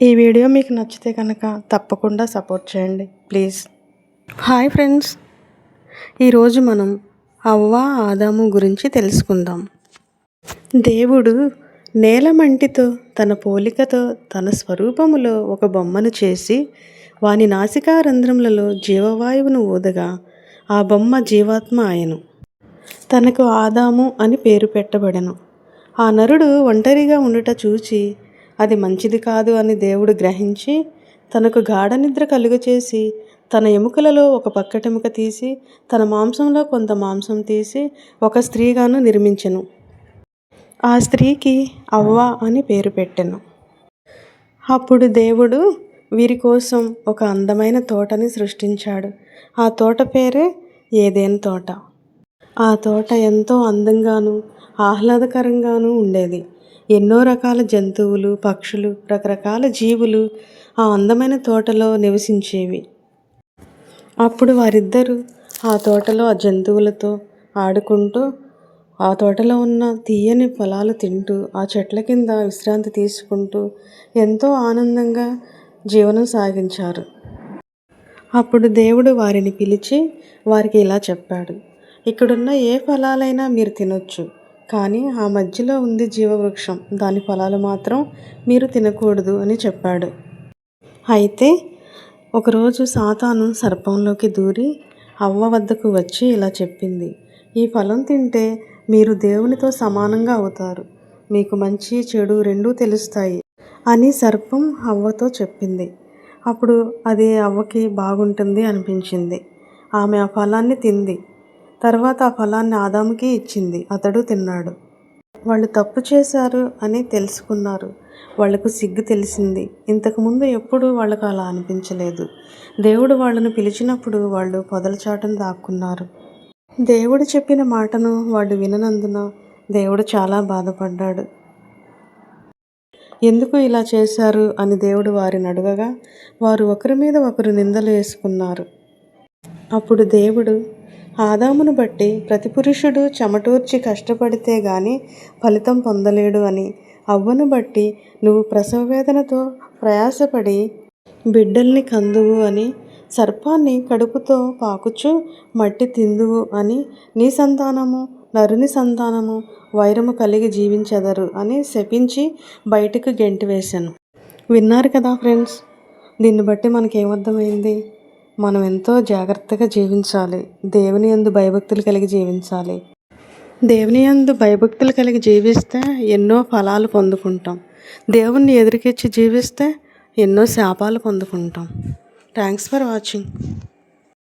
ఈ వీడియో మీకు నచ్చితే కనుక తప్పకుండా సపోర్ట్ చేయండి ప్లీజ్. హాయ్ ఫ్రెండ్స్, ఈరోజు మనం హవ్వ ఆదాము గురించి తెలుసుకుందాం. దేవుడు నేలమంటితో తన పోలికతో తన స్వరూపములో ఒక బొమ్మను చేసి వాని నాసికా రంధ్రములలో జీవవాయువును ఊదగా ఆ బొమ్మ జీవాత్మ ఆయను. తనకు ఆదాము అని పేరు పెట్టబడెను. ఆ నరుడు ఒంటరిగా ఉండుట చూచి అది మంచిది కాదు అని దేవుడు గ్రహించి తనకు గాఢ నిద్ర కలుగచేసి తన ఎముకలలో ఒక పక్కటెముక తీసి తన మాంసంలో కొంత మాంసం తీసి ఒక స్త్రీగాను నిర్మించెను. ఆ స్త్రీకి అవ్వ అని పేరు పెట్టెను. అప్పుడు దేవుడు వీరి కోసం ఒక అందమైన తోటని సృష్టించాడు. ఆ తోట పేరే ఏదెను తోట. ఆ తోట ఎంతో అందంగాను ఆహ్లాదకరంగాను ఉండేది. ఎన్నో రకాల జంతువులు, పక్షులు, రకరకాల జీవులు ఆ అందమైన తోటలో నివసించేవి. అప్పుడు వారిద్దరూ ఆ తోటలో ఆ జంతువులతో ఆడుకుంటూ ఆ తోటలో ఉన్న తీయని ఫలాలు తింటూ ఆ చెట్ల కింద విశ్రాంతి తీసుకుంటూ ఎంతో ఆనందంగా జీవనం సాగించారు. అప్పుడు దేవుడు వారిని పిలిచి వారికి ఇలా చెప్పాడు, ఇక్కడున్న ఏ ఫలాలైనా మీరు తినొచ్చు, కానీ ఆ మధ్యలో ఉంది జీవవృక్షం, దాని ఫలాలు మాత్రం మీరు తినకూడదు అని చెప్పాడు. అయితే ఒకరోజు సాతాను సర్పంలోకి దూరి అవ్వ వద్దకు వచ్చి ఇలా చెప్పింది, ఈ ఫలం తింటే మీరు దేవునితో సమానంగా అవుతారు, మీకు మంచి చెడు రెండూ తెలుస్తాయి అని సర్పం అవ్వతో చెప్పింది. అప్పుడు అది అవ్వకి బాగుంటుంది అనిపించింది. ఆమె ఆ ఫలాన్ని తింది. తర్వాత ఆ ఫలాన్ని ఆదాముకి ఇచ్చింది. అతడు తిన్నాడు. వాళ్ళు తప్పు చేశారు అని తెలుసుకున్నారు. వాళ్లకు సిగ్గు తెలిసింది. ఇంతకుముందు ఎప్పుడూ వాళ్ళకు అలా అనిపించలేదు. దేవుడు వాళ్ళను పిలిచినప్పుడు వాళ్ళు పొదల చాటున దాక్కున్నారు. దేవుడు చెప్పిన మాటను వాళ్ళు విననందున దేవుడు చాలా బాధపడ్డాడు. ఎందుకు ఇలా చేశారు అని దేవుడు వారిని అడగగా వారు ఒకరి మీద ఒకరు నిందలు వేసుకున్నారు. అప్పుడు దేవుడు ఆదామును బట్టి ప్రతి పురుషుడు చెమటూర్చి కష్టపడితే గాని ఫలితం పొందలేడు అని, అవ్వను బట్టి నువ్వు ప్రసవ వేదనతో ప్రయాసపడి బిడ్డల్ని కందువు అని, సర్పాన్ని కడుపుతో పాకుచు మట్టి తిందువు అని, నీ సంతానము నరుని సంతానము వైరము కలిగి జీవించెదరు అని శపించి బయటకు గెంటివేశాను. విన్నారు కదా ఫ్రెండ్స్, దీన్ని బట్టి మనకేమర్థమైంది? మనం ఎంతో జాగ్రత్తగా జీవించాలి. దేవుని యందు భయభక్తులు కలిగి జీవించాలి. దేవుని యందు భయభక్తులు కలిగి జీవిస్తే ఎన్నో ఫలాలు పొందుకుంటాం. దేవుణ్ణి ఎదురుకిచ్చి జీవిస్తే ఎన్నో శాపాలు పొందుకుంటాం. Thanks for watching.